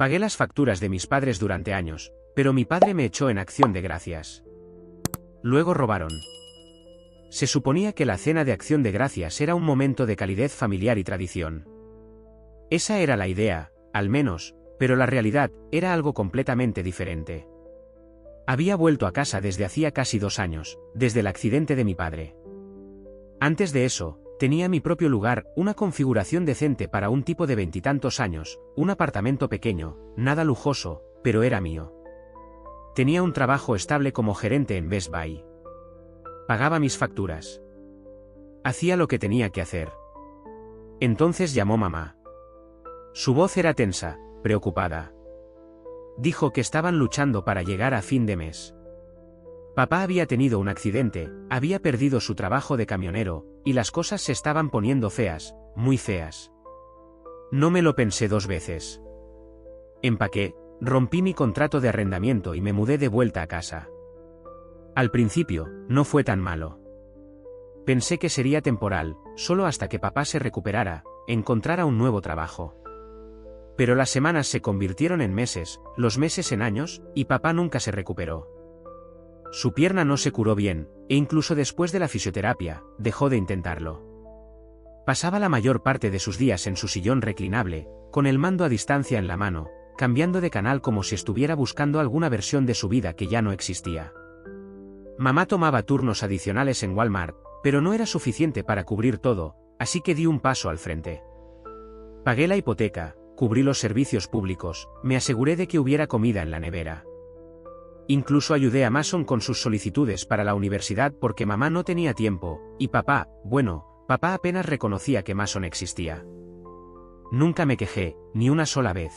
Pagué las facturas de mis padres durante años, pero mi padre me echó en acción de gracias. Luego robaron. Se suponía que la cena de acción de gracias era un momento de calidez familiar y tradición. Esa era la idea, al menos, pero la realidad era algo completamente diferente. Había vuelto a casa desde hacía casi 2 años, desde el accidente de mi padre. Antes de eso, tenía mi propio lugar, una configuración decente para un tipo de 20 y tantos años, un apartamento pequeño, nada lujoso, pero era mío. Tenía un trabajo estable como gerente en Best Buy. Pagaba mis facturas. Hacía lo que tenía que hacer. Entonces llamó mamá. Su voz era tensa, preocupada. Dijo que estaban luchando para llegar a fin de mes. Papá había tenido un accidente, había perdido su trabajo de camionero, y las cosas se estaban poniendo feas, muy feas. No me lo pensé 2 veces. Empaqué, rompí mi contrato de arrendamiento y me mudé de vuelta a casa. Al principio, no fue tan malo. Pensé que sería temporal, solo hasta que papá se recuperara, encontrara un nuevo trabajo. Pero las semanas se convirtieron en meses, los meses en años, y papá nunca se recuperó. Su pierna no se curó bien, e incluso después de la fisioterapia, dejó de intentarlo. Pasaba la mayor parte de sus días en su sillón reclinable, con el mando a distancia en la mano, cambiando de canal como si estuviera buscando alguna versión de su vida que ya no existía. Mamá tomaba turnos adicionales en Walmart, pero no era suficiente para cubrir todo, así que di un paso al frente. Pagué la hipoteca, cubrí los servicios públicos, me aseguré de que hubiera comida en la nevera. Incluso ayudé a Mason con sus solicitudes para la universidad porque mamá no tenía tiempo, y papá apenas reconocía que Mason existía. Nunca me quejé, ni una sola vez.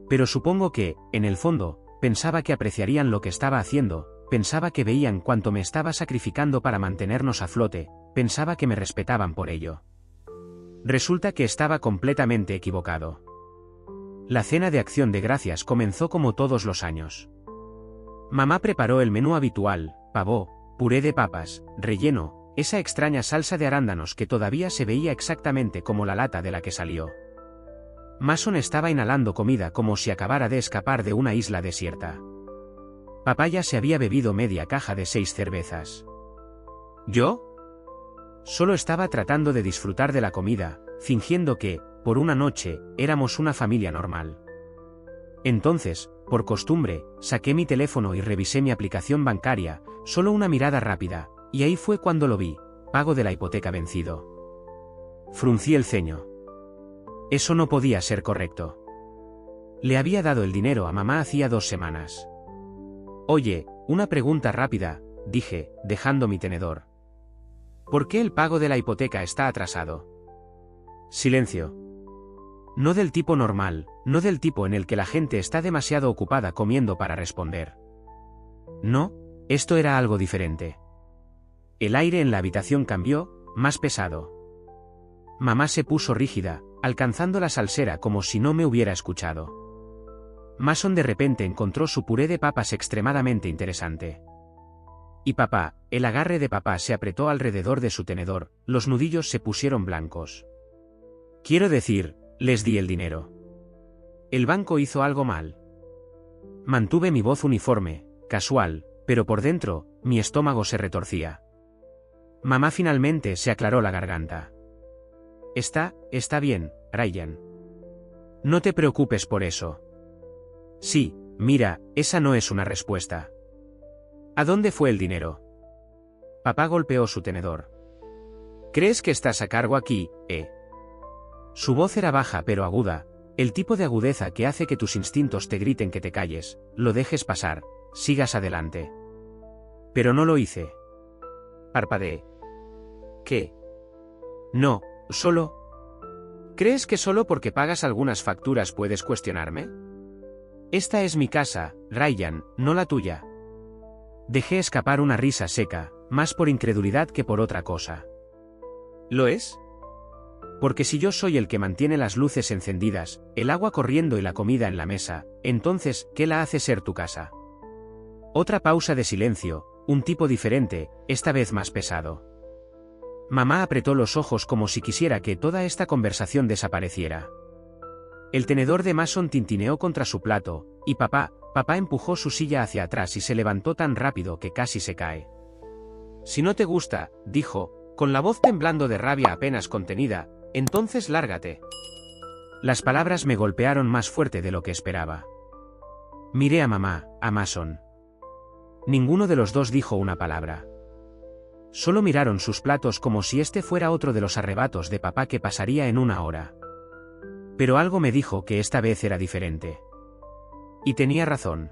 Pero supongo que, en el fondo, pensaba que apreciarían lo que estaba haciendo, pensaba que veían cuánto me estaba sacrificando para mantenernos a flote, pensaba que me respetaban por ello. Resulta que estaba completamente equivocado. La cena de acción de gracias comenzó como todos los años. Mamá preparó el menú habitual, pavó, puré de papas, relleno, esa extraña salsa de arándanos que todavía se veía exactamente como la lata de la que salió. Mason estaba inhalando comida como si acabara de escapar de una isla desierta. Papá ya se había bebido media caja de 6 cervezas. ¿Yo? Solo estaba tratando de disfrutar de la comida, fingiendo que, por una noche, éramos una familia normal. Entonces, por costumbre, saqué mi teléfono y revisé mi aplicación bancaria, solo una mirada rápida, y ahí fue cuando lo vi, pago de la hipoteca vencido. Fruncí el ceño. Eso no podía ser correcto. Le había dado el dinero a mamá hacía 2 semanas. Oye, una pregunta rápida, dije, dejando mi tenedor. ¿Por qué el pago de la hipoteca está atrasado? Silencio. No del tipo normal, no del tipo en el que la gente está demasiado ocupada comiendo para responder. No, esto era algo diferente. El aire en la habitación cambió, más pesado. Mamá se puso rígida, alcanzando la salsera como si no me hubiera escuchado. Mason de repente encontró su puré de papas extremadamente interesante. Y papá, el agarre de papá se apretó alrededor de su tenedor, los nudillos se pusieron blancos. Quiero decir, les di el dinero. ¿El banco hizo algo mal? Mantuve mi voz uniforme, casual, pero por dentro, mi estómago se retorcía. Mamá finalmente se aclaró la garganta. Está bien, Ryan. No te preocupes por eso. Sí, mira, esa no es una respuesta. ¿A dónde fue el dinero? Papá golpeó su tenedor. ¿Crees que estás a cargo aquí, Su voz era baja pero aguda, el tipo de agudeza que hace que tus instintos te griten que te calles, lo dejes pasar, sigas adelante. Pero no lo hice. Parpadeé. ¿Qué? No, solo... ¿Crees que solo porque pagas algunas facturas puedes cuestionarme? Esta es mi casa, Ryan, no la tuya. Dejé escapar una risa seca, más por incredulidad que por otra cosa. ¿Lo es? Porque si yo soy el que mantiene las luces encendidas, el agua corriendo y la comida en la mesa, entonces, ¿qué la hace ser tu casa? Otra pausa de silencio, un tipo diferente, esta vez más pesado. Mamá apretó los ojos como si quisiera que toda esta conversación desapareciera. El tenedor de Mason tintineó contra su plato, y papá empujó su silla hacia atrás y se levantó tan rápido que casi se cae. Si no te gusta, dijo, con la voz temblando de rabia apenas contenida, entonces lárgate. Las palabras me golpearon más fuerte de lo que esperaba. Miré a mamá, a Mason. Ninguno de los dos dijo una palabra. Solo miraron sus platos como si este fuera otro de los arrebatos de papá que pasaría en una hora. Pero algo me dijo que esta vez era diferente. Y tenía razón.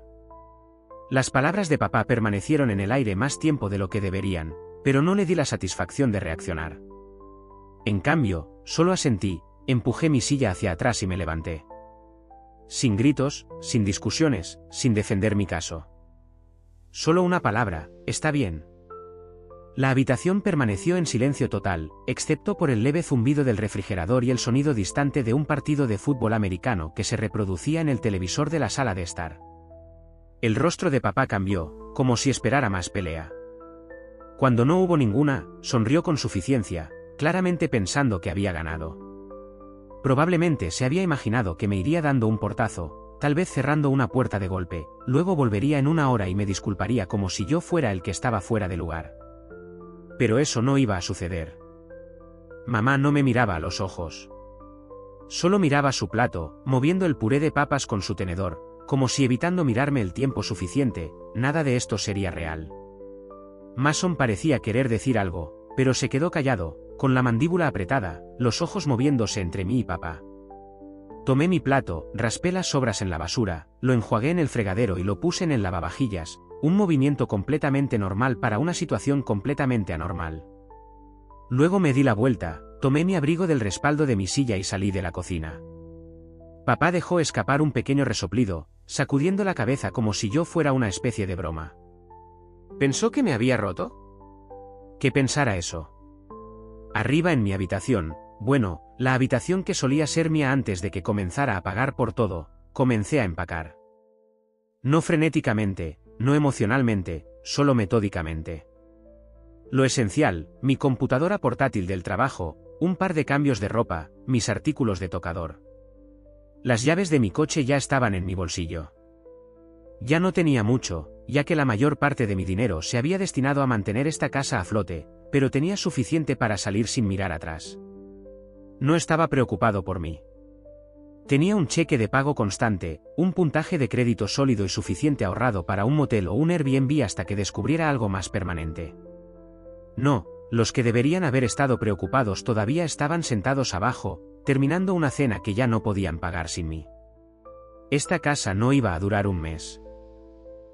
Las palabras de papá permanecieron en el aire más tiempo de lo que deberían, pero no le di la satisfacción de reaccionar. En cambio, solo asentí, empujé mi silla hacia atrás y me levanté. Sin gritos, sin discusiones, sin defender mi caso. Solo una palabra, está bien. La habitación permaneció en silencio total, excepto por el leve zumbido del refrigerador y el sonido distante de un partido de fútbol americano que se reproducía en el televisor de la sala de estar. El rostro de papá cambió, como si esperara más pelea. Cuando no hubo ninguna, sonrió con suficiencia, claramente pensando que había ganado. Probablemente se había imaginado que me iría dando un portazo, tal vez cerrando una puerta de golpe, luego volvería en una hora y me disculparía como si yo fuera el que estaba fuera de lugar. Pero eso no iba a suceder. Mamá no me miraba a los ojos. Solo miraba su plato, moviendo el puré de papas con su tenedor, como si evitando mirarme el tiempo suficiente. Nada de esto sería real. Mason parecía querer decir algo, pero se quedó callado, con la mandíbula apretada, los ojos moviéndose entre mí y papá. Tomé mi plato, raspé las sobras en la basura, lo enjuagué en el fregadero y lo puse en el lavavajillas, un movimiento completamente normal para una situación completamente anormal. Luego me di la vuelta, tomé mi abrigo del respaldo de mi silla y salí de la cocina. Papá dejó escapar un pequeño resoplido, sacudiendo la cabeza como si yo fuera una especie de broma. ¿Pensó que me había roto? ¿Qué pensara eso? Arriba en mi habitación, bueno, la habitación que solía ser mía antes de que comenzara a pagar por todo, comencé a empacar. No frenéticamente, no emocionalmente, solo metódicamente. Lo esencial, mi computadora portátil del trabajo, un par de cambios de ropa, mis artículos de tocador. Las llaves de mi coche ya estaban en mi bolsillo. Ya no tenía mucho, ya que la mayor parte de mi dinero se había destinado a mantener esta casa a flote, pero tenía suficiente para salir sin mirar atrás. No estaba preocupado por mí. Tenía un cheque de pago constante, un puntaje de crédito sólido y suficiente ahorrado para un motel o un Airbnb hasta que descubriera algo más permanente. No, los que deberían haber estado preocupados todavía estaban sentados abajo, terminando una cena que ya no podían pagar sin mí. Esta casa no iba a durar un mes.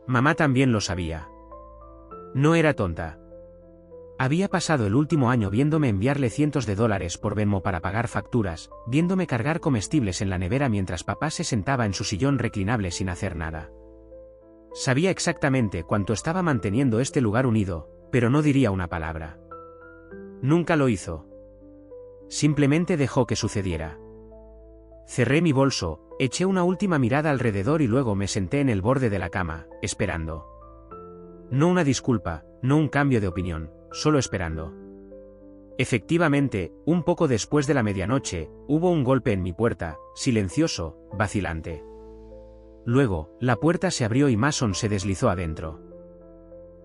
Mamá también lo sabía. No era tonta. Había pasado el último año viéndome enviarle cientos de dólares por Venmo para pagar facturas, viéndome cargar comestibles en la nevera mientras papá se sentaba en su sillón reclinable sin hacer nada. Sabía exactamente cuánto estaba manteniendo este lugar unido, pero no diría una palabra. Nunca lo hizo. Simplemente dejó que sucediera. Cerré mi bolso, eché una última mirada alrededor y luego me senté en el borde de la cama, esperando. No una disculpa, no un cambio de opinión, solo esperando. Efectivamente, un poco después de la medianoche, hubo un golpe en mi puerta, silencioso, vacilante. Luego, la puerta se abrió y Mason se deslizó adentro.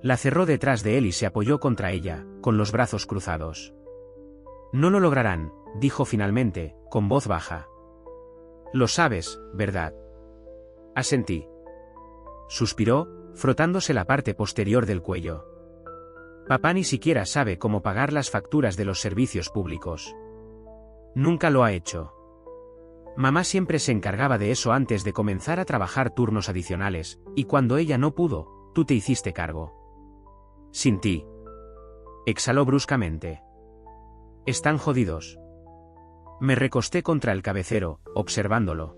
La cerró detrás de él y se apoyó contra ella, con los brazos cruzados. No lo lograrán, dijo finalmente, con voz baja. Lo sabes, ¿verdad? Asentí. Suspiró, frotándose la parte posterior del cuello. Papá ni siquiera sabe cómo pagar las facturas de los servicios públicos. Nunca lo ha hecho. Mamá siempre se encargaba de eso antes de comenzar a trabajar turnos adicionales, y cuando ella no pudo, tú te hiciste cargo. Sin ti. Exhaló bruscamente. Están jodidos. Me recosté contra el cabecero, observándolo.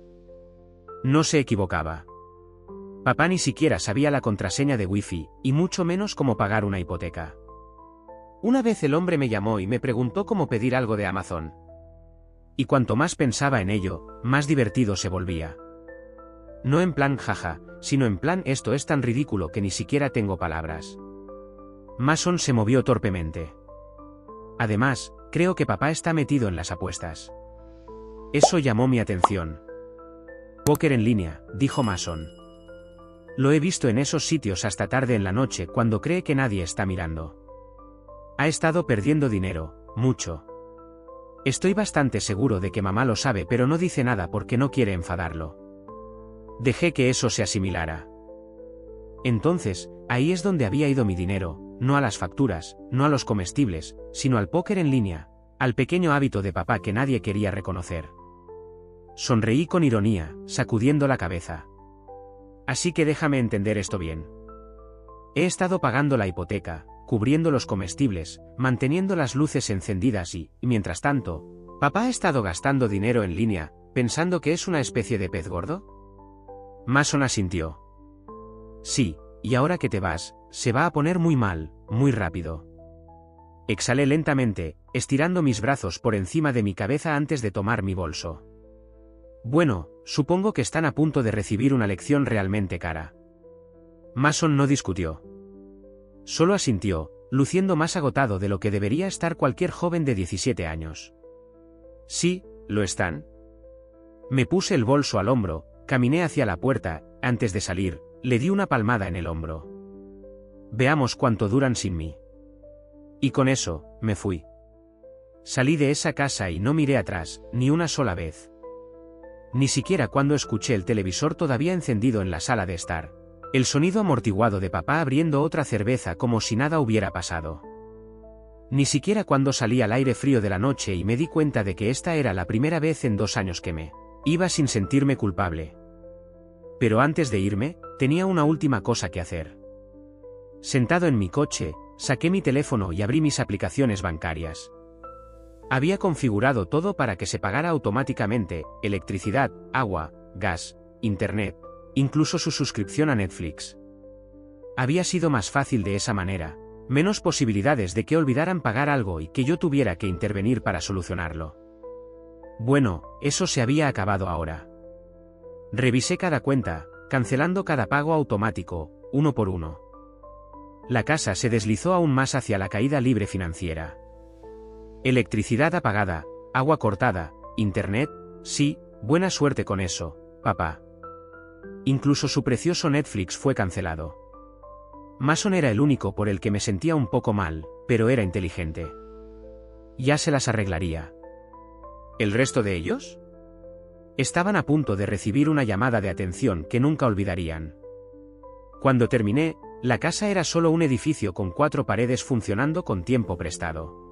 No se equivocaba. Papá ni siquiera sabía la contraseña de Wi-Fi, y mucho menos cómo pagar una hipoteca. Una vez el hombre me llamó y me preguntó cómo pedir algo de Amazon. Y cuanto más pensaba en ello, más divertido se volvía. No en plan jaja, sino en plan esto es tan ridículo que ni siquiera tengo palabras. Mason se movió torpemente. Además, creo que papá está metido en las apuestas. Eso llamó mi atención. Póker en línea, dijo Mason. Lo he visto en esos sitios hasta tarde en la noche cuando cree que nadie está mirando. Ha estado perdiendo dinero, mucho. Estoy bastante seguro de que mamá lo sabe, pero no dice nada porque no quiere enfadarlo. Dejé que eso se asimilara. Entonces, ahí es donde había ido mi dinero, no a las facturas, no a los comestibles, sino al póker en línea, al pequeño hábito de papá que nadie quería reconocer. Sonreí con ironía, sacudiendo la cabeza. Así que déjame entender esto bien. He estado pagando la hipoteca, cubriendo los comestibles, manteniendo las luces encendidas y, mientras tanto, ¿papá ha estado gastando dinero en línea, pensando que es una especie de pez gordo? Mason asintió. Sí, y ahora que te vas, se va a poner muy mal, muy rápido. Exhalé lentamente, estirando mis brazos por encima de mi cabeza antes de tomar mi bolso. Bueno, supongo que están a punto de recibir una lección realmente cara. Mason no discutió. Solo asintió, luciendo más agotado de lo que debería estar cualquier joven de 17 años. Sí, lo están. Me puse el bolso al hombro, caminé hacia la puerta, antes de salir, le di una palmada en el hombro. Veamos cuánto duran sin mí. Y con eso, me fui. Salí de esa casa y no miré atrás, ni una sola vez. Ni siquiera cuando escuché el televisor todavía encendido en la sala de estar. El sonido amortiguado de papá abriendo otra cerveza como si nada hubiera pasado. Ni siquiera cuando salí al aire frío de la noche y me di cuenta de que esta era la primera vez en 2 años que me iba sin sentirme culpable. Pero antes de irme, tenía una última cosa que hacer. Sentado en mi coche, saqué mi teléfono y abrí mis aplicaciones bancarias. Había configurado todo para que se pagara automáticamente, electricidad, agua, gas, internet, incluso su suscripción a Netflix. Había sido más fácil de esa manera, menos posibilidades de que olvidaran pagar algo y que yo tuviera que intervenir para solucionarlo. Bueno, eso se había acabado ahora. Revisé cada cuenta, cancelando cada pago automático, uno por uno. La casa se deslizó aún más hacia la caída libre financiera. Electricidad apagada, agua cortada, internet, sí, buena suerte con eso, papá. Incluso su precioso Netflix fue cancelado. Mason era el único por el que me sentía un poco mal, pero era inteligente. Ya se las arreglaría. ¿El resto de ellos? Estaban a punto de recibir una llamada de atención que nunca olvidarían. Cuando terminé, la casa era solo un edificio con 4 paredes funcionando con tiempo prestado.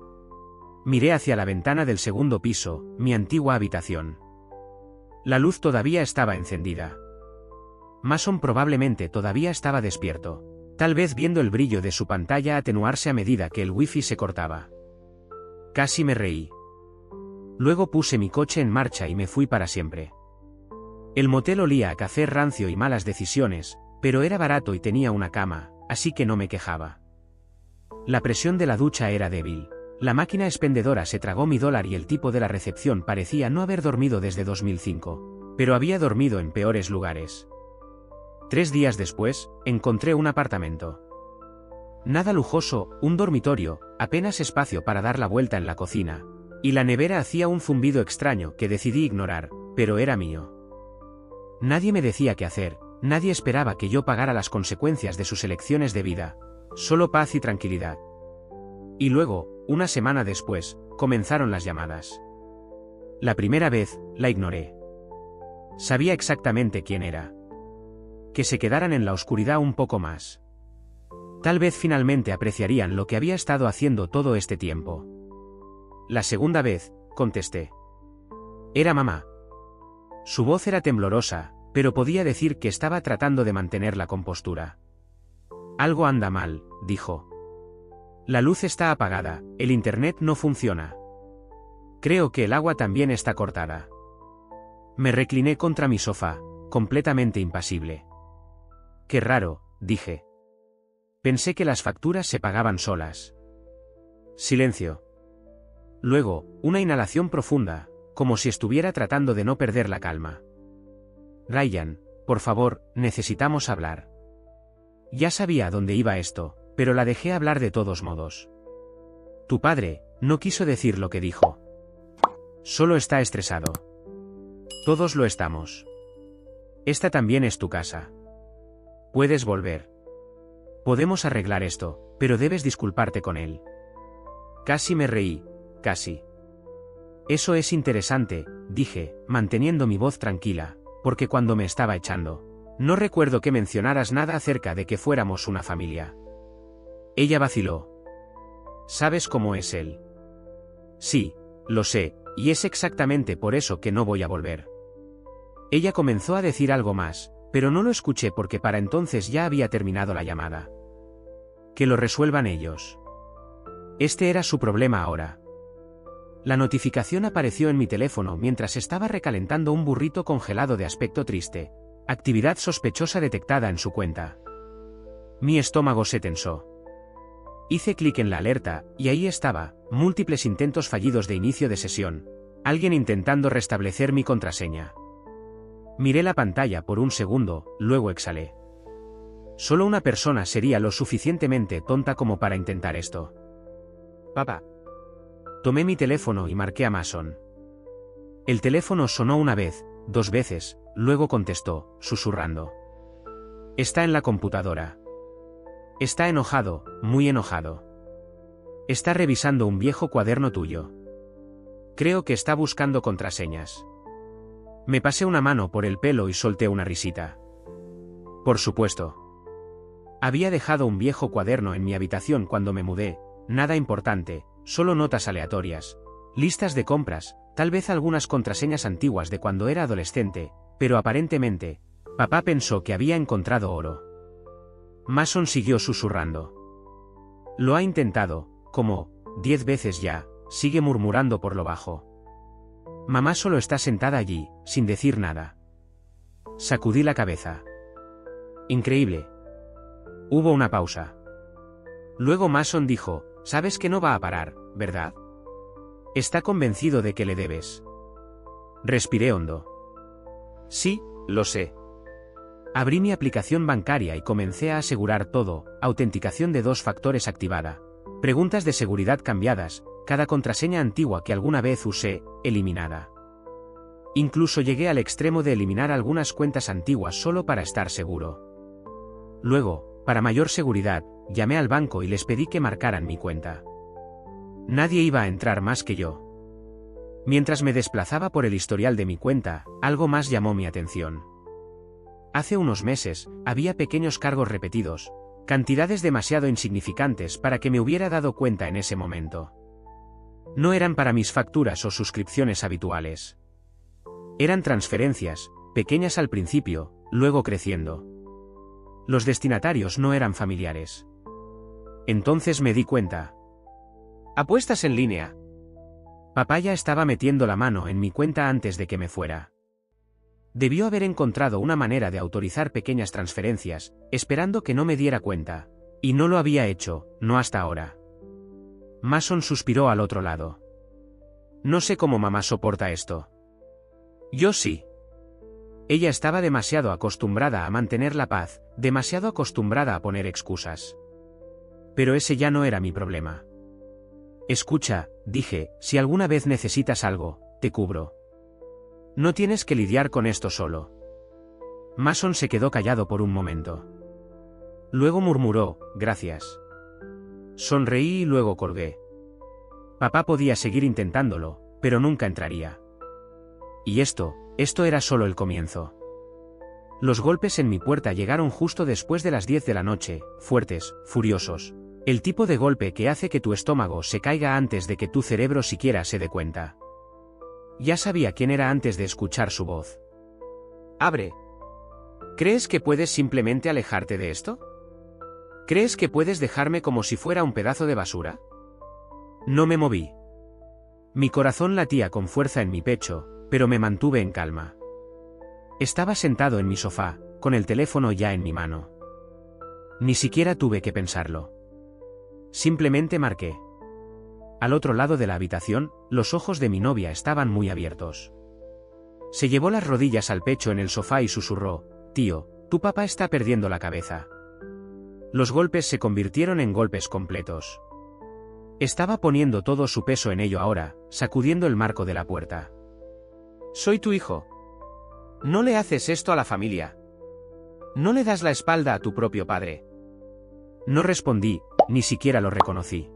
Miré hacia la ventana del segundo piso, mi antigua habitación. La luz todavía estaba encendida. Mason probablemente todavía estaba despierto, tal vez viendo el brillo de su pantalla atenuarse a medida que el wifi se cortaba. Casi me reí. Luego puse mi coche en marcha y me fui para siempre. El motel olía a café rancio y malas decisiones, pero era barato y tenía una cama, así que no me quejaba. La presión de la ducha era débil. La máquina expendedora se tragó mi dólar y el tipo de la recepción parecía no haber dormido desde 2005, pero había dormido en peores lugares. 3 días después, encontré un apartamento. Nada lujoso, un dormitorio, apenas espacio para dar la vuelta en la cocina, y la nevera hacía un zumbido extraño que decidí ignorar, pero era mío. Nadie me decía qué hacer, nadie esperaba que yo pagara las consecuencias de sus elecciones de vida, solo paz y tranquilidad. Y luego, una semana después, comenzaron las llamadas. La primera vez, la ignoré. Sabía exactamente quién era. Que se quedaran en la oscuridad un poco más. Tal vez finalmente apreciarían lo que había estado haciendo todo este tiempo. La segunda vez, contesté. Era mamá. Su voz era temblorosa, pero podía decir que estaba tratando de mantener la compostura. Algo anda mal, dijo. La luz está apagada, el internet no funciona. Creo que el agua también está cortada. Me recliné contra mi sofá, completamente impasible. Qué raro, dije. Pensé que las facturas se pagaban solas. Silencio. Luego, una inhalación profunda, como si estuviera tratando de no perder la calma. Ryan, por favor, necesitamos hablar. Ya sabía a dónde iba esto, pero la dejé hablar de todos modos. Tu padre no quiso decir lo que dijo. Solo está estresado. Todos lo estamos. Esta también es tu casa. Puedes volver. Podemos arreglar esto, pero debes disculparte con él. Casi me reí, casi. Eso es interesante, dije, manteniendo mi voz tranquila, porque cuando me estaba echando, no recuerdo que mencionaras nada acerca de que fuéramos una familia. Ella vaciló. ¿Sabes cómo es él? Sí, lo sé, y es exactamente por eso que no voy a volver. Ella comenzó a decir algo más, pero no lo escuché porque para entonces ya había terminado la llamada. Que lo resuelvan ellos. Este era su problema ahora. La notificación apareció en mi teléfono mientras estaba recalentando un burrito congelado de aspecto triste. Actividad sospechosa detectada en su cuenta. Mi estómago se tensó. Hice clic en la alerta, y ahí estaba, múltiples intentos fallidos de inicio de sesión. Alguien intentando restablecer mi contraseña. Miré la pantalla por un segundo, luego exhalé. Solo una persona sería lo suficientemente tonta como para intentar esto. Papá. Tomé mi teléfono y marqué a Mason. El teléfono sonó una vez, 2 veces, luego contestó, susurrando. Está en la computadora. Está enojado, muy enojado. Está revisando un viejo cuaderno tuyo. Creo que está buscando contraseñas. Me pasé una mano por el pelo y solté una risita. Por supuesto. Había dejado un viejo cuaderno en mi habitación cuando me mudé, nada importante, solo notas aleatorias, listas de compras, tal vez algunas contraseñas antiguas de cuando era adolescente, pero aparentemente, papá pensó que había encontrado oro. Mason siguió susurrando. Lo ha intentado, como 10 veces ya, sigue murmurando por lo bajo. Mamá solo está sentada allí, sin decir nada. Sacudí la cabeza. Increíble. Hubo una pausa. Luego Mason dijo, sabes que no va a parar, ¿verdad? Está convencido de que le debes. Respiré hondo. Sí, lo sé. Abrí mi aplicación bancaria y comencé a asegurar todo, autenticación de 2 factores activada. Preguntas de seguridad cambiadas, cada contraseña antigua que alguna vez usé, eliminada. Incluso llegué al extremo de eliminar algunas cuentas antiguas solo para estar seguro. Luego, para mayor seguridad, llamé al banco y les pedí que marcaran mi cuenta. Nadie iba a entrar más que yo. Mientras me desplazaba por el historial de mi cuenta, algo más llamó mi atención. Hace unos meses, había pequeños cargos repetidos, cantidades demasiado insignificantes para que me hubiera dado cuenta en ese momento. No eran para mis facturas o suscripciones habituales. Eran transferencias, pequeñas al principio, luego creciendo. Los destinatarios no eran familiares. Entonces me di cuenta. Apuestas en línea. Papá ya estaba metiendo la mano en mi cuenta antes de que me fuera. Debió haber encontrado una manera de autorizar pequeñas transferencias, esperando que no me diera cuenta. Y no lo había hecho, no hasta ahora. Mason suspiró al otro lado. No sé cómo mamá soporta esto. Yo sí. Ella estaba demasiado acostumbrada a mantener la paz, demasiado acostumbrada a poner excusas. Pero ese ya no era mi problema. Escucha, dije, si alguna vez necesitas algo, te cubro. No tienes que lidiar con esto solo. Mason se quedó callado por un momento. Luego murmuró, gracias. Sonreí y luego colgué. Papá podía seguir intentándolo, pero nunca entraría. Y esto era solo el comienzo. Los golpes en mi puerta llegaron justo después de las 10 de la noche, fuertes, furiosos. El tipo de golpe que hace que tu estómago se caiga antes de que tu cerebro siquiera se dé cuenta. Ya sabía quién era antes de escuchar su voz. Abre. ¿Crees que puedes simplemente alejarte de esto? ¿Crees que puedes dejarme como si fuera un pedazo de basura? No me moví. Mi corazón latía con fuerza en mi pecho, pero me mantuve en calma. Estaba sentado en mi sofá, con el teléfono ya en mi mano. Ni siquiera tuve que pensarlo. Simplemente marqué. Al otro lado de la habitación, los ojos de mi novia estaban muy abiertos. Se llevó las rodillas al pecho en el sofá y susurró, tío, tu papá está perdiendo la cabeza. Los golpes se convirtieron en golpes completos. Estaba poniendo todo su peso en ello ahora, sacudiendo el marco de la puerta. Soy tu hijo. No le haces esto a la familia. No le das la espalda a tu propio padre. No respondí, ni siquiera lo reconocí.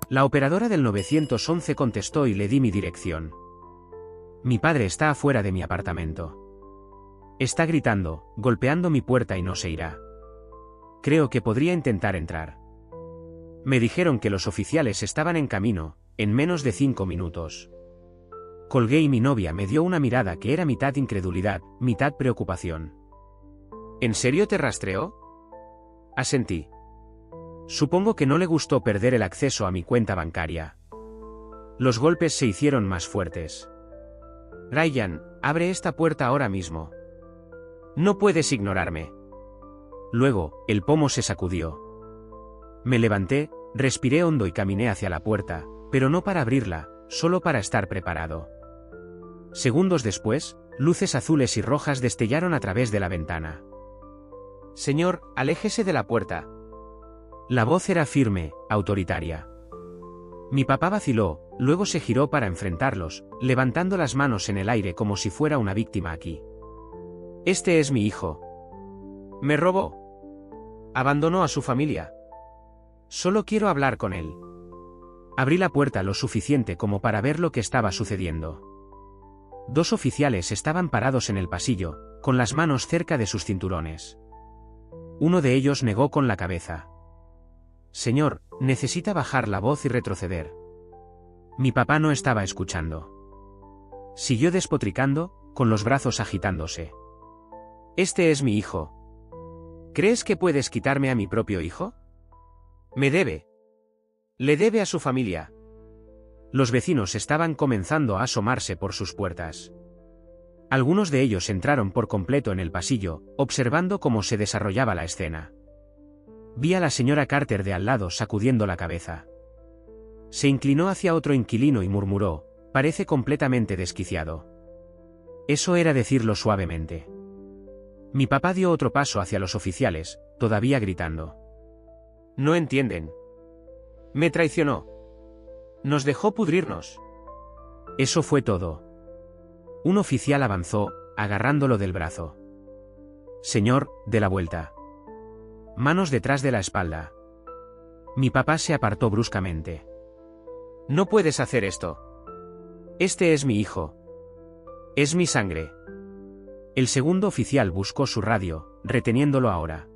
La operadora del 911 contestó y le di mi dirección. Mi padre está afuera de mi apartamento. Está gritando, golpeando mi puerta y no se irá. Creo que podría intentar entrar. Me dijeron que los oficiales estaban en camino, en menos de 5 minutos. Colgué y mi novia me dio una mirada que era mitad incredulidad, mitad preocupación. ¿En serio te rastreó? Asentí. Supongo que no le gustó perder el acceso a mi cuenta bancaria. Los golpes se hicieron más fuertes. Ryan, abre esta puerta ahora mismo. No puedes ignorarme. Luego, el pomo se sacudió. Me levanté, respiré hondo y caminé hacia la puerta, pero no para abrirla, solo para estar preparado. Segundos después, luces azules y rojas destellaron a través de la ventana. Señor, aléjese de la puerta. La voz era firme, autoritaria. Mi papá vaciló, luego se giró para enfrentarlos, levantando las manos en el aire como si fuera una víctima aquí. Este es mi hijo. Me robó. Abandonó a su familia. Solo quiero hablar con él. Abrí la puerta lo suficiente como para ver lo que estaba sucediendo. 2 oficiales estaban parados en el pasillo, con las manos cerca de sus cinturones. Uno de ellos negó con la cabeza. Señor, necesita bajar la voz y retroceder. Mi papá no estaba escuchando. Siguió despotricando, con los brazos agitándose. Este es mi hijo. ¿Crees que puedes quitarme a mi propio hijo? Me debe. Le debe a su familia. Los vecinos estaban comenzando a asomarse por sus puertas. Algunos de ellos entraron por completo en el pasillo, observando cómo se desarrollaba la escena. Vi a la señora Carter de al lado sacudiendo la cabeza. Se inclinó hacia otro inquilino y murmuró, parece completamente desquiciado. Eso era decirlo suavemente. Mi papá dio otro paso hacia los oficiales, todavía gritando. No entienden. Me traicionó. Nos dejó pudrirnos. Eso fue todo. Un oficial avanzó, agarrándolo del brazo. Señor, dé la vuelta. Manos detrás de la espalda. Mi papá se apartó bruscamente. No puedes hacer esto. Este es mi hijo. Es mi sangre. El segundo oficial buscó su radio, reteniéndolo ahora.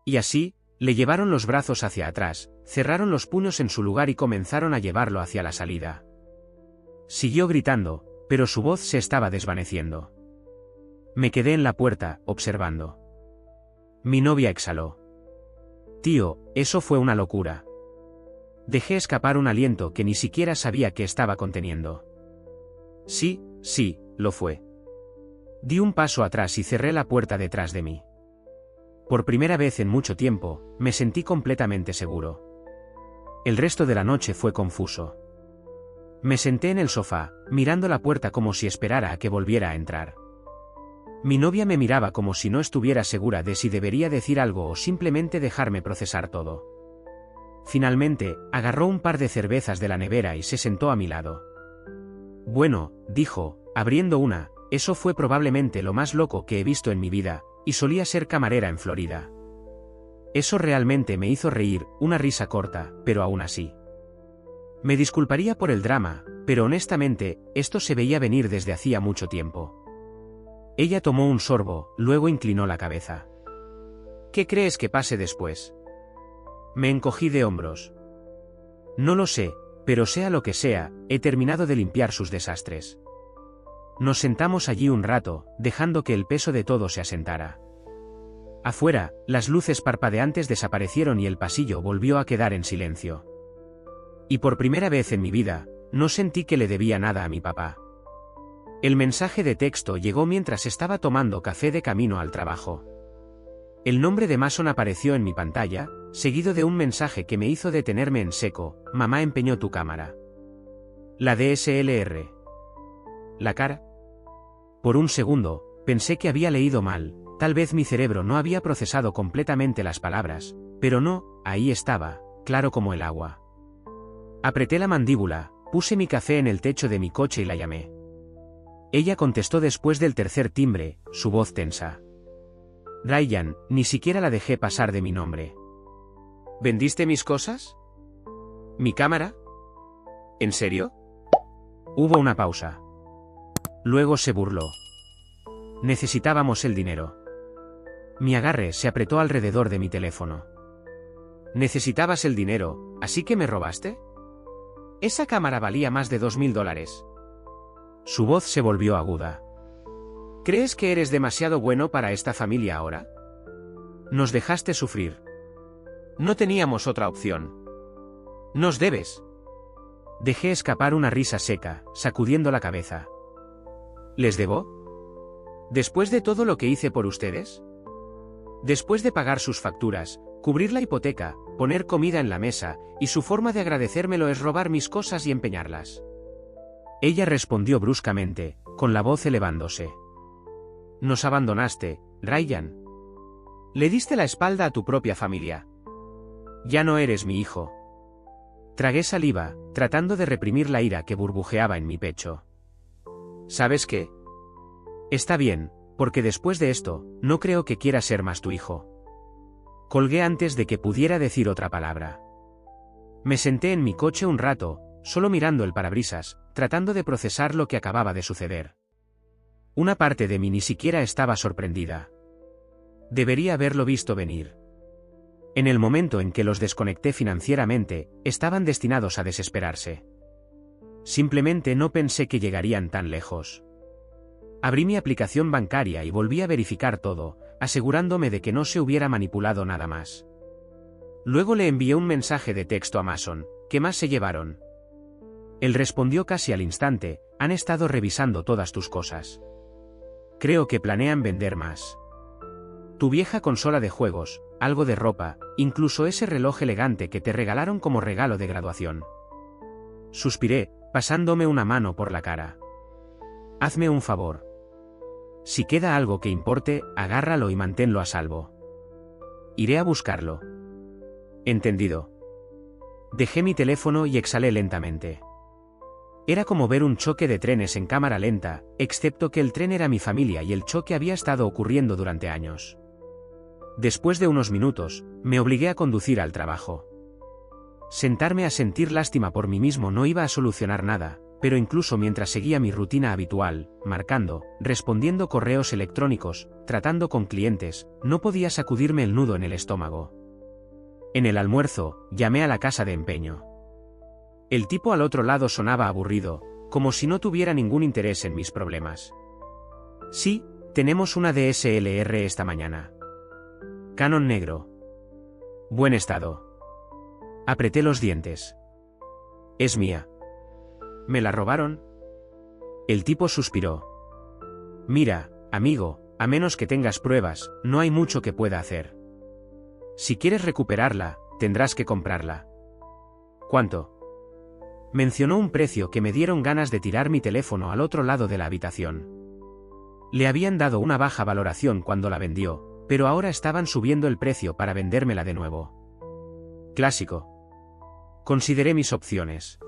Y así, le llevaron los brazos hacia atrás, cerraron los puños en su lugar y comenzaron a llevarlo hacia la salida. Siguió gritando, pero su voz se estaba desvaneciendo. Me quedé en la puerta, observando. Mi novia exhaló. Tío, eso fue una locura. Dejé escapar un aliento que ni siquiera sabía que estaba conteniendo. Sí, lo fue. Di un paso atrás y cerré la puerta detrás de mí. Por primera vez en mucho tiempo, me sentí completamente seguro. El resto de la noche fue confuso. Me senté en el sofá, mirando la puerta como si esperara a que volviera a entrar. Mi novia me miraba como si no estuviera segura de si debería decir algo o simplemente dejarme procesar todo. Finalmente, agarró un par de cervezas de la nevera y se sentó a mi lado. Bueno, dijo, abriendo una, eso fue probablemente lo más loco que he visto en mi vida, y solía ser camarera en Florida. Eso realmente me hizo reír, una risa corta, pero aún así. Me disculparía por el drama, pero honestamente, esto se veía venir desde hacía mucho tiempo. Ella tomó un sorbo, luego inclinó la cabeza. ¿Qué crees que pase después? Me encogí de hombros. No lo sé, pero sea lo que sea, he terminado de limpiar sus desastres. Nos sentamos allí un rato, dejando que el peso de todo se asentara. Afuera, las luces parpadeantes desaparecieron y el pasillo volvió a quedar en silencio. Y por primera vez en mi vida, no sentí que le debía nada a mi papá. El mensaje de texto llegó mientras estaba tomando café de camino al trabajo. El nombre de Mason apareció en mi pantalla, seguido de un mensaje que me hizo detenerme en seco: mamá empeñó tu cámara. La DSLR. La cara. Por un segundo, pensé que había leído mal, tal vez mi cerebro no había procesado completamente las palabras, pero no, ahí estaba, claro como el agua. Apreté la mandíbula, puse mi café en el techo de mi coche y la llamé. Ella contestó después del tercer timbre, su voz tensa. Ryan, ni siquiera la dejé pasar de mi nombre. ¿Vendiste mis cosas? ¿Mi cámara? ¿En serio? Hubo una pausa. Luego se burló. Necesitábamos el dinero. Mi agarre se apretó alrededor de mi teléfono. Necesitabas el dinero, ¿así que me robaste? Esa cámara valía más de $2000. Su voz se volvió aguda. ¿Crees que eres demasiado bueno para esta familia ahora? Nos dejaste sufrir. No teníamos otra opción. Nos debes. Dejé escapar una risa seca, sacudiendo la cabeza. ¿Les debo? ¿Después de todo lo que hice por ustedes? Después de pagar sus facturas, cubrir la hipoteca, poner comida en la mesa, y su forma de agradecérmelo es robar mis cosas y empeñarlas. Ella respondió bruscamente, con la voz elevándose. Nos abandonaste, Ryan. Le diste la espalda a tu propia familia. Ya no eres mi hijo. Tragué saliva, tratando de reprimir la ira que burbujeaba en mi pecho. ¿Sabes qué? Está bien, porque después de esto, no creo que quiera ser más tu hijo. Colgué antes de que pudiera decir otra palabra. Me senté en mi coche un rato, solo mirando el parabrisas, tratando de procesar lo que acababa de suceder. Una parte de mí ni siquiera estaba sorprendida. Debería haberlo visto venir. En el momento en que los desconecté financieramente, estaban destinados a desesperarse. Simplemente no pensé que llegarían tan lejos. Abrí mi aplicación bancaria y volví a verificar todo, asegurándome de que no se hubiera manipulado nada más. Luego le envié un mensaje de texto a Mason. ¿Qué más se llevaron? Él respondió casi al instante: han estado revisando todas tus cosas. Creo que planean vender más. Tu vieja consola de juegos, algo de ropa, incluso ese reloj elegante que te regalaron como regalo de graduación. Suspiré, pasándome una mano por la cara. Hazme un favor. Si queda algo que importe, agárralo y manténlo a salvo. Iré a buscarlo. Entendido. Dejé mi teléfono y exhalé lentamente. Era como ver un choque de trenes en cámara lenta, excepto que el tren era mi familia y el choque había estado ocurriendo durante años. Después de unos minutos, me obligué a conducir al trabajo. Sentarme a sentir lástima por mí mismo no iba a solucionar nada, pero incluso mientras seguía mi rutina habitual, marcando, respondiendo correos electrónicos, tratando con clientes, no podía sacudirme el nudo en el estómago. En el almuerzo, llamé a la casa de empeño. El tipo al otro lado sonaba aburrido, como si no tuviera ningún interés en mis problemas. Sí, tenemos una DSLR esta mañana. Canon negro. Buen estado. Apreté los dientes. Es mía. ¿Me la robaron? El tipo suspiró. Mira, amigo, a menos que tengas pruebas, no hay mucho que pueda hacer. Si quieres recuperarla, tendrás que comprarla. ¿Cuánto? Mencionó un precio que me dieron ganas de tirar mi teléfono al otro lado de la habitación. Le habían dado una baja valoración cuando la vendió, pero ahora estaban subiendo el precio para vendérmela de nuevo. Clásico. Consideré mis opciones.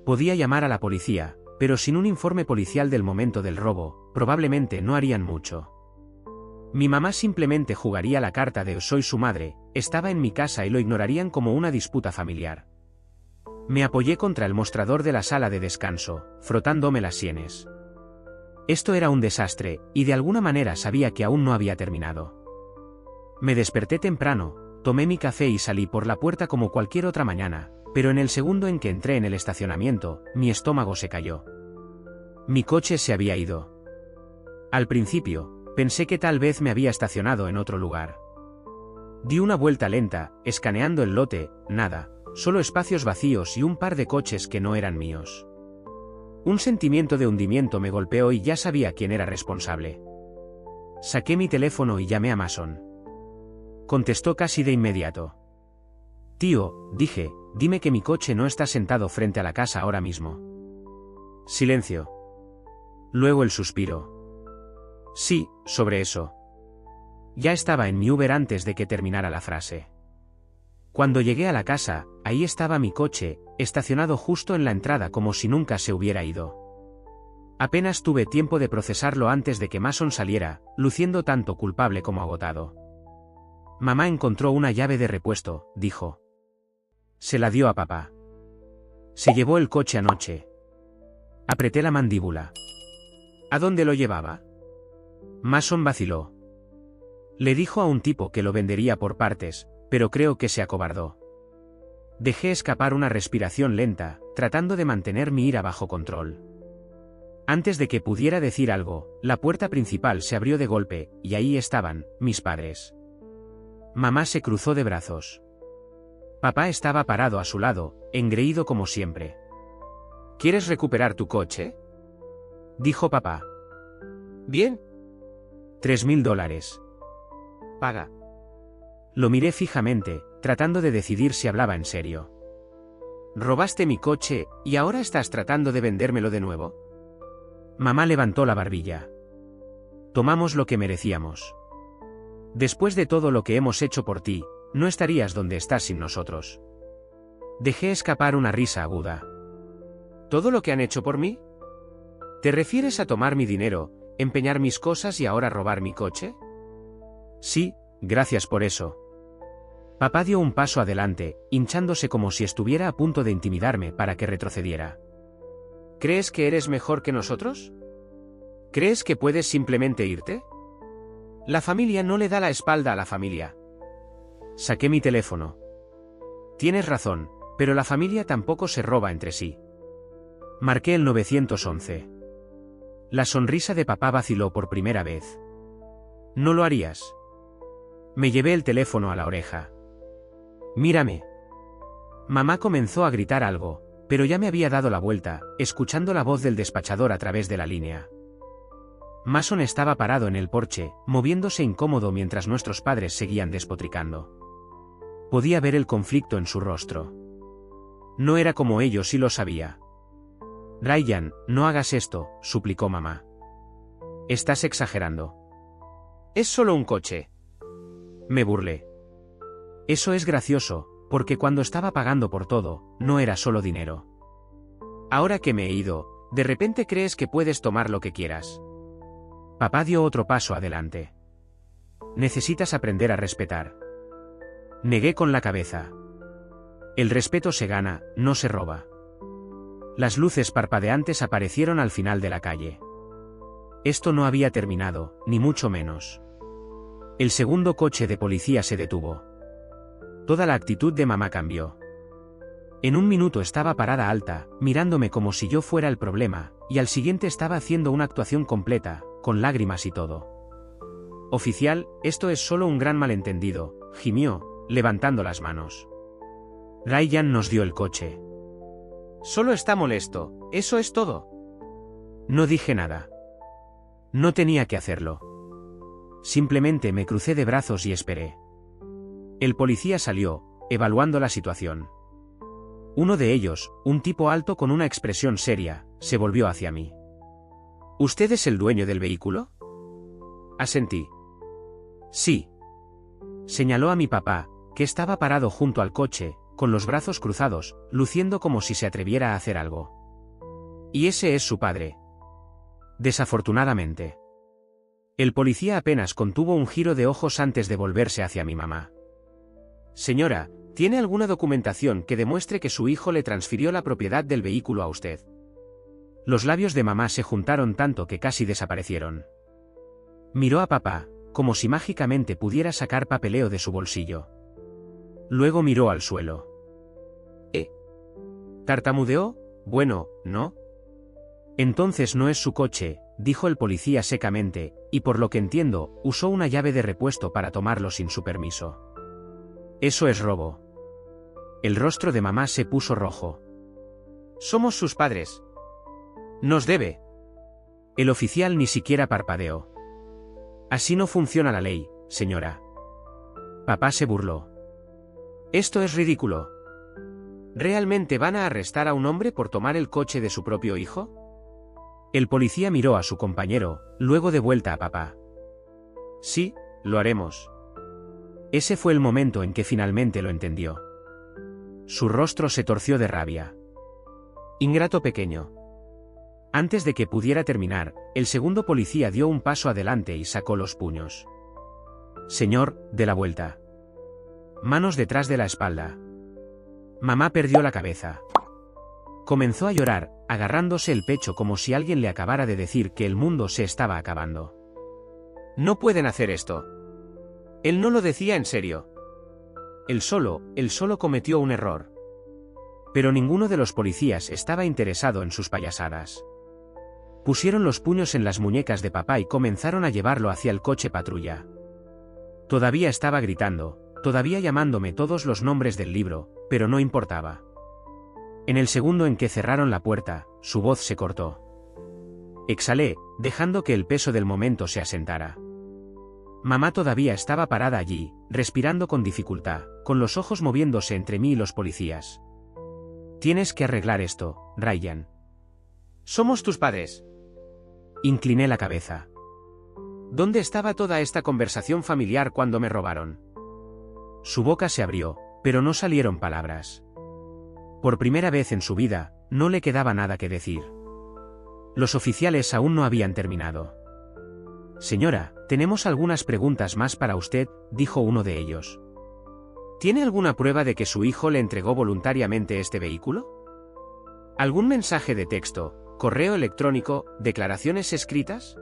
Podía llamar a la policía, pero sin un informe policial del momento del robo, probablemente no harían mucho. Mi mamá simplemente jugaría la carta de soy su madre, estaba en mi casa y lo ignorarían como una disputa familiar. Me apoyé contra el mostrador de la sala de descanso, frotándome las sienes. Esto era un desastre, y de alguna manera sabía que aún no había terminado. Me desperté temprano, tomé mi café y salí por la puerta como cualquier otra mañana, pero en el segundo en que entré en el estacionamiento, mi estómago se cayó. Mi coche se había ido. Al principio, pensé que tal vez me había estacionado en otro lugar. Di una vuelta lenta, escaneando el lote, nada. Solo espacios vacíos y un par de coches que no eran míos. Un sentimiento de hundimiento me golpeó y ya sabía quién era responsable. Saqué mi teléfono y llamé a Mason. Contestó casi de inmediato. Tío, dije, dime que mi coche no está sentado frente a la casa ahora mismo. Silencio. Luego el suspiro. Sí, sobre eso. Ya estaba en mi Uber antes de que terminara la frase. Cuando llegué a la casa, ahí estaba mi coche, estacionado justo en la entrada como si nunca se hubiera ido. Apenas tuve tiempo de procesarlo antes de que Mason saliera, luciendo tanto culpable como agotado. Mamá encontró una llave de repuesto, dijo. Se la dio a papá. Se llevó el coche anoche. Apreté la mandíbula. ¿A dónde lo llevaba? Mason vaciló. Le dijo a un tipo que lo vendería por partes, pero creo que se acobardó. Dejé escapar una respiración lenta, tratando de mantener mi ira bajo control. Antes de que pudiera decir algo, la puerta principal se abrió de golpe, y ahí estaban, mis padres. Mamá se cruzó de brazos. Papá estaba parado a su lado, engreído como siempre. ¿Quieres recuperar tu coche?, dijo papá. Bien. $3.000. Paga. Lo miré fijamente, tratando de decidir si hablaba en serio. Robaste mi coche, ¿y ahora estás tratando de vendérmelo de nuevo? Mamá levantó la barbilla. Tomamos lo que merecíamos. Después de todo lo que hemos hecho por ti, no estarías donde estás sin nosotros. Dejé escapar una risa aguda. ¿Todo lo que han hecho por mí? ¿Te refieres a tomar mi dinero, empeñar mis cosas y ahora robar mi coche? Sí, gracias por eso. Papá dio un paso adelante, hinchándose como si estuviera a punto de intimidarme para que retrocediera. ¿Crees que eres mejor que nosotros? ¿Crees que puedes simplemente irte? La familia no le da la espalda a la familia. Saqué mi teléfono. Tienes razón, pero la familia tampoco se roba entre sí. Marqué el 911. La sonrisa de papá vaciló por primera vez. ¿No lo harías? Me llevé el teléfono a la oreja. Mírame. Mamá comenzó a gritar algo, pero ya me había dado la vuelta, escuchando la voz del despachador a través de la línea. Mason estaba parado en el porche, moviéndose incómodo mientras nuestros padres seguían despotricando. Podía ver el conflicto en su rostro. No era como ellos y lo sabía. Ryan, no hagas esto, suplicó mamá. Estás exagerando. Es solo un coche. Me burlé. Eso es gracioso, porque cuando estaba pagando por todo, no era solo dinero. Ahora que me he ido, de repente crees que puedes tomar lo que quieras. Papá dio otro paso adelante. Necesitas aprender a respetar. Negué con la cabeza. El respeto se gana, no se roba. Las luces parpadeantes aparecieron al final de la calle. Esto no había terminado, ni mucho menos. El segundo coche de policía se detuvo. Toda la actitud de mamá cambió. En un minuto estaba parada alta, mirándome como si yo fuera el problema, y al siguiente estaba haciendo una actuación completa, con lágrimas y todo. Oficial, esto es solo un gran malentendido, gimió, levantando las manos. Ryan nos dio el coche. Solo está molesto, eso es todo. No dije nada. No tenía que hacerlo. Simplemente me crucé de brazos y esperé. El policía salió, evaluando la situación. Uno de ellos, un tipo alto con una expresión seria, se volvió hacia mí. ¿Usted es el dueño del vehículo? Asentí. Sí. Señaló a mi papá, que estaba parado junto al coche, con los brazos cruzados, luciendo como si se atreviera a hacer algo. Y ese es su padre. Desafortunadamente. El policía apenas contuvo un giro de ojos antes de volverse hacia mi mamá. Señora, ¿tiene alguna documentación que demuestre que su hijo le transfirió la propiedad del vehículo a usted? Los labios de mamá se juntaron tanto que casi desaparecieron. Miró a papá, como si mágicamente pudiera sacar papeleo de su bolsillo. Luego miró al suelo. ¿Tartamudeó? Bueno, ¿no? Entonces no es su coche, dijo el policía secamente, y por lo que entiendo, usó una llave de repuesto para tomarlo sin su permiso. Eso es robo. El rostro de mamá se puso rojo. Somos sus padres. Nos debe. El oficial ni siquiera parpadeó. Así no funciona la ley, señora. Papá se burló. Esto es ridículo. ¿Realmente van a arrestar a un hombre por tomar el coche de su propio hijo? El policía miró a su compañero, luego de vuelta a papá. Sí, lo haremos. Ese fue el momento en que finalmente lo entendió. Su rostro se torció de rabia. Ingrato pequeño. Antes de que pudiera terminar, el segundo policía dio un paso adelante y sacó los puños. Señor, de la vuelta. Manos detrás de la espalda. Mamá perdió la cabeza. Comenzó a llorar, agarrándose el pecho como si alguien le acabara de decir que el mundo se estaba acabando. No pueden hacer esto. Él no lo decía en serio. Él solo cometió un error. Pero ninguno de los policías estaba interesado en sus payasadas. Pusieron los puños en las muñecas de papá y comenzaron a llevarlo hacia el coche patrulla. Todavía estaba gritando, todavía llamándome todos los nombres del libro, pero no importaba. En el segundo en que cerraron la puerta, su voz se cortó. Exhalé, dejando que el peso del momento se asentara. Mamá todavía estaba parada allí, respirando con dificultad, con los ojos moviéndose entre mí y los policías. Tienes que arreglar esto, Ryan. Somos tus padres. Incliné la cabeza. ¿Dónde estaba toda esta conversación familiar cuando me robaron? Su boca se abrió, pero no salieron palabras. Por primera vez en su vida, no le quedaba nada que decir. Los oficiales aún no habían terminado. Señora, tenemos algunas preguntas más para usted, dijo uno de ellos. ¿Tiene alguna prueba de que su hijo le entregó voluntariamente este vehículo? ¿Algún mensaje de texto, correo electrónico, declaraciones escritas?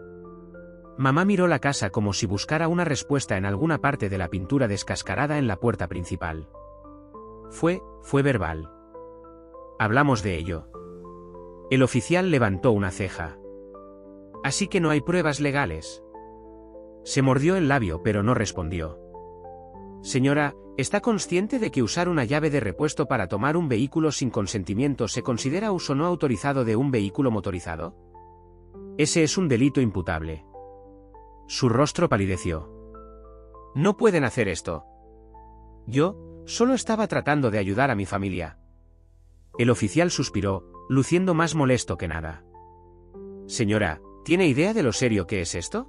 Mamá miró la casa como si buscara una respuesta en alguna parte de la pintura descascarada en la puerta principal. Fue verbal. Hablamos de ello. El oficial levantó una ceja. Así que no hay pruebas legales. Se mordió el labio pero no respondió. Señora, ¿está consciente de que usar una llave de repuesto para tomar un vehículo sin consentimiento se considera uso no autorizado de un vehículo motorizado? Ese es un delito imputable. Su rostro palideció. No pueden hacer esto. Yo solo estaba tratando de ayudar a mi familia. El oficial suspiró, luciendo más molesto que nada. Señora, ¿tiene idea de lo serio que es esto?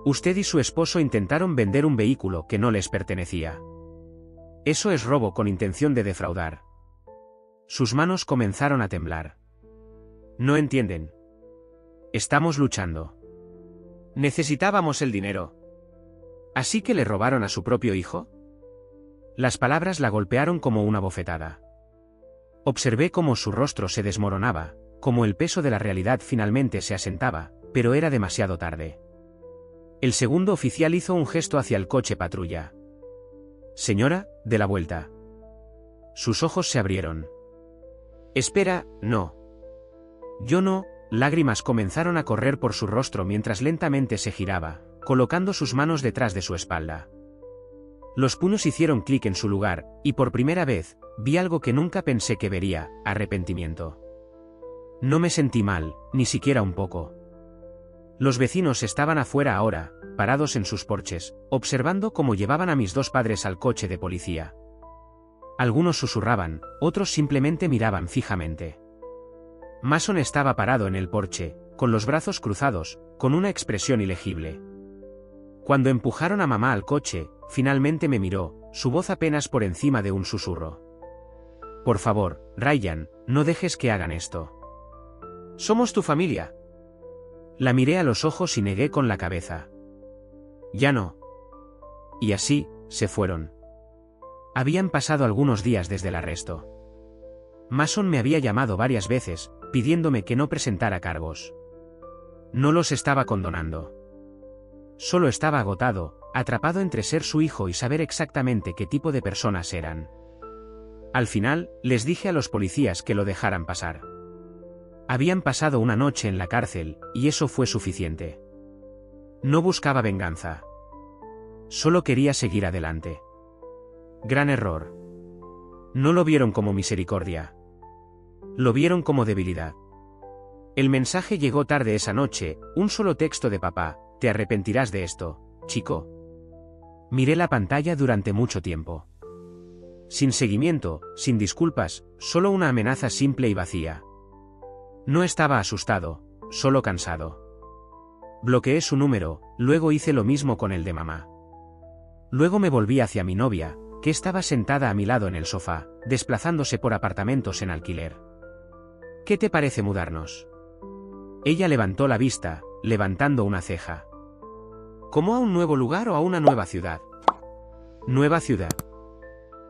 Usted y su esposo intentaron vender un vehículo que no les pertenecía. Eso es robo con intención de defraudar. Sus manos comenzaron a temblar. No entienden. Estamos luchando. Necesitábamos el dinero. ¿Así que le robaron a su propio hijo? Las palabras la golpearon como una bofetada. Observé cómo su rostro se desmoronaba, cómo el peso de la realidad finalmente se asentaba, pero era demasiado tarde. El segundo oficial hizo un gesto hacia el coche patrulla. Señora, de la vuelta. Sus ojos se abrieron. Espera, no. Yo no. Lágrimas comenzaron a correr por su rostro mientras lentamente se giraba, colocando sus manos detrás de su espalda. Los puños hicieron clic en su lugar, y por primera vez, vi algo que nunca pensé que vería: arrepentimiento. No me sentí mal, ni siquiera un poco. Los vecinos estaban afuera ahora, parados en sus porches, observando cómo llevaban a mis dos padres al coche de policía. Algunos susurraban, otros simplemente miraban fijamente. Mason estaba parado en el porche, con los brazos cruzados, con una expresión ilegible. Cuando empujaron a mamá al coche, finalmente me miró, su voz apenas por encima de un susurro. Por favor, Ryan, no dejes que hagan esto. Somos tu familia. La miré a los ojos y negué con la cabeza. Ya no. Y así, se fueron. Habían pasado algunos días desde el arresto. Mason me había llamado varias veces, pidiéndome que no presentara cargos. No los estaba condonando. Solo estaba agotado, atrapado entre ser su hijo y saber exactamente qué tipo de personas eran. Al final, les dije a los policías que lo dejaran pasar. Habían pasado una noche en la cárcel, y eso fue suficiente. No buscaba venganza. Solo quería seguir adelante. Gran error. No lo vieron como misericordia. Lo vieron como debilidad. El mensaje llegó tarde esa noche, un solo texto de papá: te arrepentirás de esto, chico. Miré la pantalla durante mucho tiempo. Sin seguimiento, sin disculpas, solo una amenaza simple y vacía. No estaba asustado, solo cansado. Bloqueé su número, luego hice lo mismo con el de mamá. Luego me volví hacia mi novia, que estaba sentada a mi lado en el sofá, desplazándose por apartamentos en alquiler. ¿Qué te parece mudarnos? Ella levantó la vista, levantando una ceja. ¿Cómo a un nuevo lugar o a una nueva ciudad? Nueva ciudad.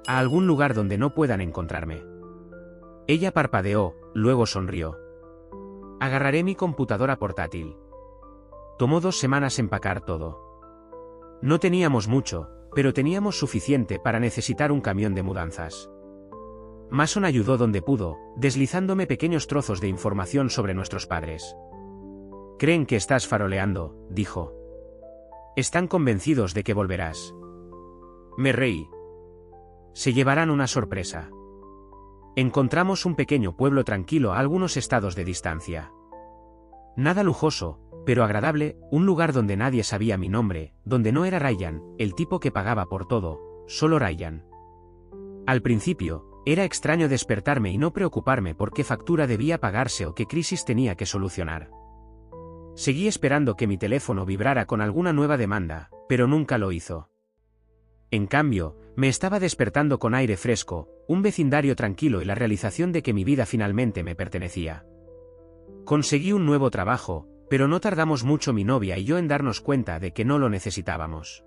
A algún lugar donde no puedan encontrarme. Ella parpadeó, luego sonrió. Agarraré mi computadora portátil. Tomó 2 semanas empacar todo. No teníamos mucho, pero teníamos suficiente para necesitar un camión de mudanzas. Mason ayudó donde pudo, deslizándome pequeños trozos de información sobre nuestros padres. Creen que estás faroleando, dijo. Están convencidos de que volverás. Me reí. Se llevarán una sorpresa. Encontramos un pequeño pueblo tranquilo a algunos estados de distancia. Nada lujoso, pero agradable, un lugar donde nadie sabía mi nombre, donde no era Ryan, el tipo que pagaba por todo, solo Ryan. Al principio, era extraño despertarme y no preocuparme por qué factura debía pagarse o qué crisis tenía que solucionar. Seguí esperando que mi teléfono vibrara con alguna nueva demanda, pero nunca lo hizo. En cambio, me estaba despertando con aire fresco, un vecindario tranquilo y la realización de que mi vida finalmente me pertenecía. Conseguí un nuevo trabajo, pero no tardamos mucho mi novia y yo en darnos cuenta de que no lo necesitábamos.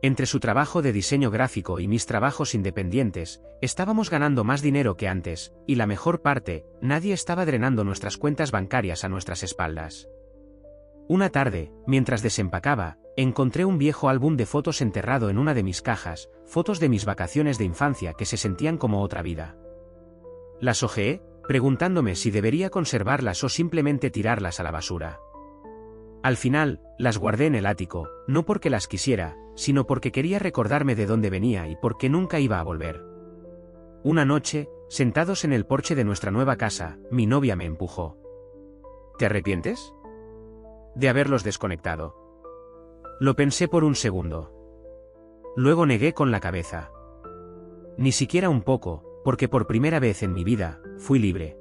Entre su trabajo de diseño gráfico y mis trabajos independientes, estábamos ganando más dinero que antes, y la mejor parte, nadie estaba drenando nuestras cuentas bancarias a nuestras espaldas. Una tarde, mientras desempacaba, encontré un viejo álbum de fotos enterrado en una de mis cajas, fotos de mis vacaciones de infancia que se sentían como otra vida. Las hojeé, preguntándome si debería conservarlas o simplemente tirarlas a la basura. Al final, las guardé en el ático, no porque las quisiera, sino porque quería recordarme de dónde venía y porque nunca iba a volver. Una noche, sentados en el porche de nuestra nueva casa, mi novia me empujó. ¿Te arrepientes de haberlos desconectado? Lo pensé por un segundo. Luego negué con la cabeza. Ni siquiera un poco, porque por primera vez en mi vida, fui libre.